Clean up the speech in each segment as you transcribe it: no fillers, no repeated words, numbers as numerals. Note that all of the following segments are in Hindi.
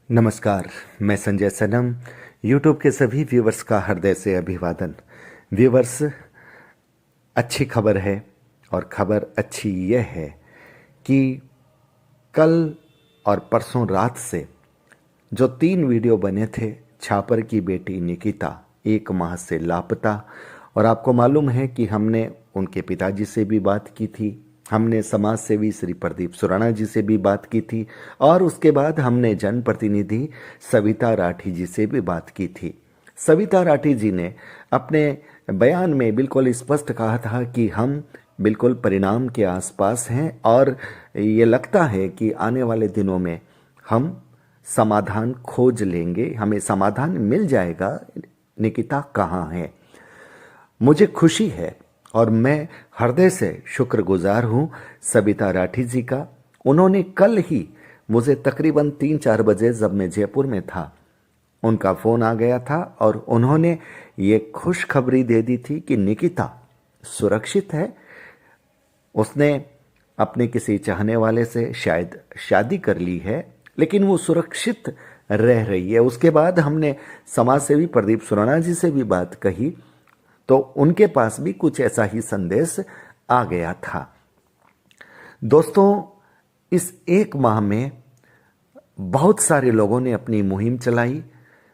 नमस्कार। मैं संजय सनम। यूट्यूब के सभी व्यूवर्स का हृदय से अभिवादन। व्यूवर्स, अच्छी खबर है और खबर अच्छी यह है कि कल और परसों रात से जो 3 वीडियो बने थे, छापर की बेटी निकिता 1 माह से लापता, और आपको मालूम है कि हमने उनके पिताजी से भी बात की थी, हमने समाज सेवी श्री प्रदीप सुराणा जी से भी बात की थी, और उसके बाद हमने जनप्रतिनिधि सविता राठी जी से भी बात की थी। सविता राठी जी ने अपने बयान में बिल्कुल स्पष्ट कहा था कि हम बिल्कुल परिणाम के आसपास हैं और ये लगता है कि आने वाले दिनों में हम समाधान खोज लेंगे, हमें समाधान मिल जाएगा, निकिता कहाँ है। मुझे खुशी है और मैं हृदय से शुक्रगुजार हूँ सविता राठी जी का। उन्होंने कल ही मुझे तकरीबन 3-4 बजे, जब मैं जयपुर में था, उनका फ़ोन आ गया था और उन्होंने ये खुशखबरी दे दी थी कि निकिता सुरक्षित है। उसने अपने किसी चाहने वाले से शायद शादी कर ली है, लेकिन वो सुरक्षित रह रही है। उसके बाद हमने समाजसेवी प्रदीप सुराणा जी से भी बात कही तो उनके पास भी कुछ ऐसा ही संदेश आ गया था। दोस्तों, इस 1 माह में बहुत सारे लोगों ने अपनी मुहिम चलाई।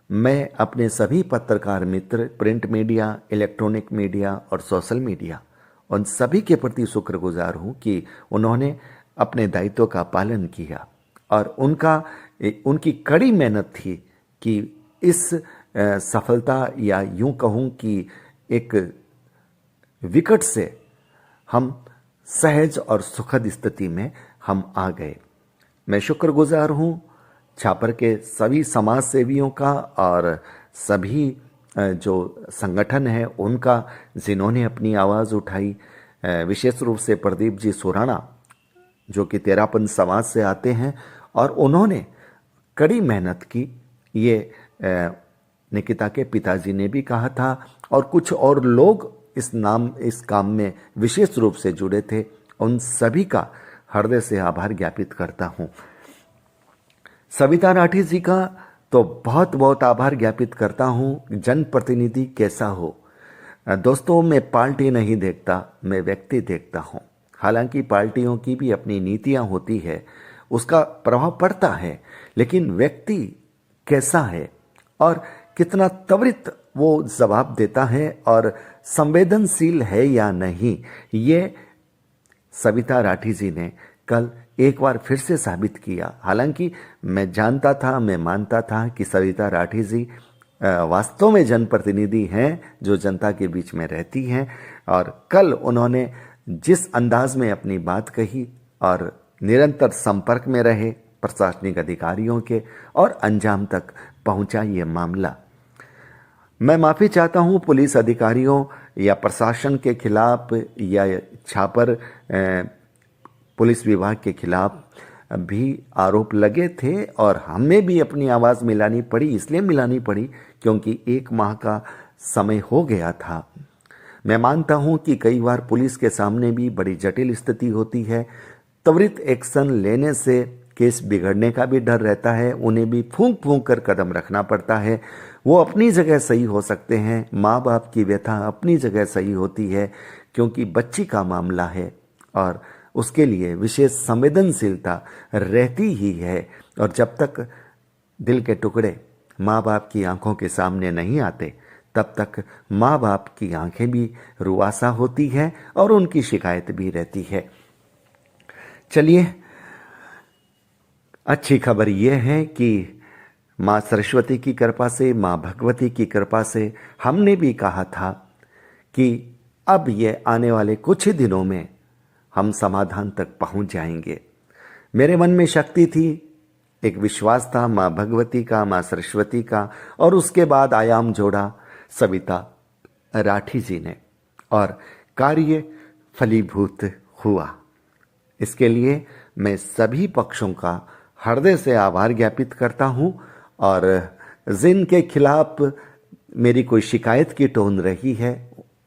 मैं अपने सभी पत्रकार मित्र, प्रिंट मीडिया, इलेक्ट्रॉनिक मीडिया और सोशल मीडिया, उन सभी के प्रति शुक्रगुजार हूँ कि उन्होंने अपने दायित्व का पालन किया और उनकी कड़ी मेहनत थी कि इस सफलता, या यूं कहूँ कि एक विकट से हम सहज और सुखद स्थिति में हम आ गए। मैं शुक्रगुजार हूँ छापर के सभी समाज सेवियों का और सभी जो संगठन है उनका, जिन्होंने अपनी आवाज़ उठाई। विशेष रूप से प्रदीप जी सुराणा, जो कि तेरापन समाज से आते हैं, और उन्होंने कड़ी मेहनत की। ये निकिता के पिताजी ने भी कहा था और कुछ और लोग इस काम में विशेष रूप से जुड़े थे। उन सभी का हृदय से आभार ज्ञापित करता हूँ। सविता राठी जी का तो बहुत बहुत आभार ज्ञापित करता हूँ। जनप्रतिनिधि कैसा हो। दोस्तों, मैं पार्टी नहीं देखता, मैं व्यक्ति देखता हूँ। हालांकि पार्टियों की भी अपनी नीतियाँ होती है, उसका प्रभाव पड़ता है, लेकिन व्यक्ति कैसा है और कितना त्वरित वो जवाब देता है और संवेदनशील है या नहीं, ये सविता राठी जी ने कल एक बार फिर से साबित किया। हालांकि मैं जानता था, मैं मानता था कि सविता राठी जी वास्तव में जनप्रतिनिधि हैं जो जनता के बीच में रहती हैं, और कल उन्होंने जिस अंदाज में अपनी बात कही और निरंतर संपर्क में रहे प्रशासनिक अधिकारियों के, और अंजाम तक पहुंचा ये मामला। मैं माफ़ी चाहता हूं पुलिस अधिकारियों या प्रशासन के खिलाफ या छापर पुलिस विभाग के खिलाफ भी आरोप लगे थे, और हमें भी अपनी आवाज़ मिलानी पड़ी। इसलिए मिलानी पड़ी क्योंकि 1 माह का समय हो गया था। मैं मानता हूं कि कई बार पुलिस के सामने भी बड़ी जटिल स्थिति होती है। त्वरित एक्शन लेने से केस बिगड़ने का भी डर रहता है। उन्हें भी फूंक फूंक कर कदम रखना पड़ता है। वो अपनी जगह सही हो सकते हैं, माँ बाप की व्यथा अपनी जगह सही होती है, क्योंकि बच्ची का मामला है और उसके लिए विशेष संवेदनशीलता रहती ही है। और जब तक दिल के टुकड़े माँ बाप की आंखों के सामने नहीं आते, तब तक माँ बाप की आंखें भी रुआसा होती हैं और उनकी शिकायत भी रहती है। चलिए, अच्छी खबर यह है कि माँ सरस्वती की कृपा से, माँ भगवती की कृपा से, हमने भी कहा था कि अब ये आने वाले कुछ ही दिनों में हम समाधान तक पहुंच जाएंगे। मेरे मन में शक्ति थी, एक विश्वास था माँ भगवती का, माँ सरस्वती का, और उसके बाद आयाम जोड़ा सविता राठी जी ने, और कार्य फलीभूत हुआ। इसके लिए मैं सभी पक्षों का हृदय से आभार ज्ञापित करता हूं, और जिनके खिलाफ मेरी कोई शिकायत की टोन रही है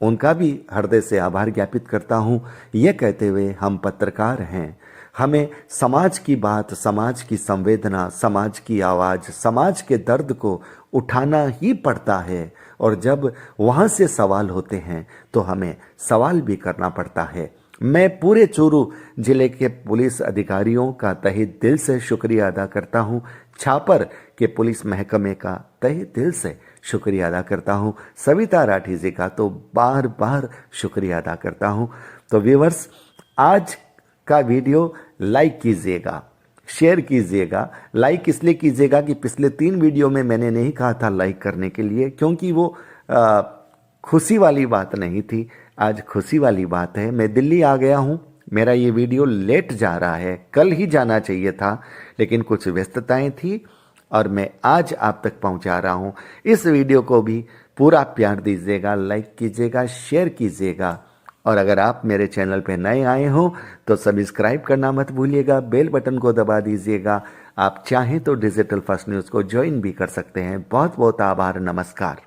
उनका भी हृदय से आभार ज्ञापित करता हूं, ये कहते हुए हम पत्रकार हैं, हमें समाज की बात, समाज की संवेदना, समाज की आवाज़, समाज के दर्द को उठाना ही पड़ता है। और जब वहाँ से सवाल होते हैं तो हमें सवाल भी करना पड़ता है। मैं पूरे चूरू जिले के पुलिस अधिकारियों का तहे दिल से शुक्रिया अदा करता हूँ। छापर के पुलिस महकमे का तहे दिल से शुक्रिया अदा करता हूँ। सविता राठी जी का तो बार बार शुक्रिया अदा करता हूँ। तो व्यूअर्स, आज का वीडियो लाइक कीजिएगा, शेयर कीजिएगा। लाइक इसलिए कीजिएगा कि पिछले 3 वीडियो में मैंने नहीं कहा था लाइक करने के लिए, क्योंकि वो खुशी वाली बात नहीं थी। आज खुशी वाली बात है। मैं दिल्ली आ गया हूँ, मेरा ये वीडियो लेट जा रहा है, कल ही जाना चाहिए था, लेकिन कुछ व्यस्तताएं थी और मैं आज आप तक पहुँचा रहा हूँ। इस वीडियो को भी पूरा प्यार दीजिएगा, लाइक कीजिएगा, शेयर कीजिएगा। और अगर आप मेरे चैनल पे नए आए हो तो सब्सक्राइब करना मत भूलिएगा, बेल बटन को दबा दीजिएगा। आप चाहें तो डिजिटल फर्स्ट न्यूज़ को ज्वाइन भी कर सकते हैं। बहुत बहुत आभार, नमस्कार।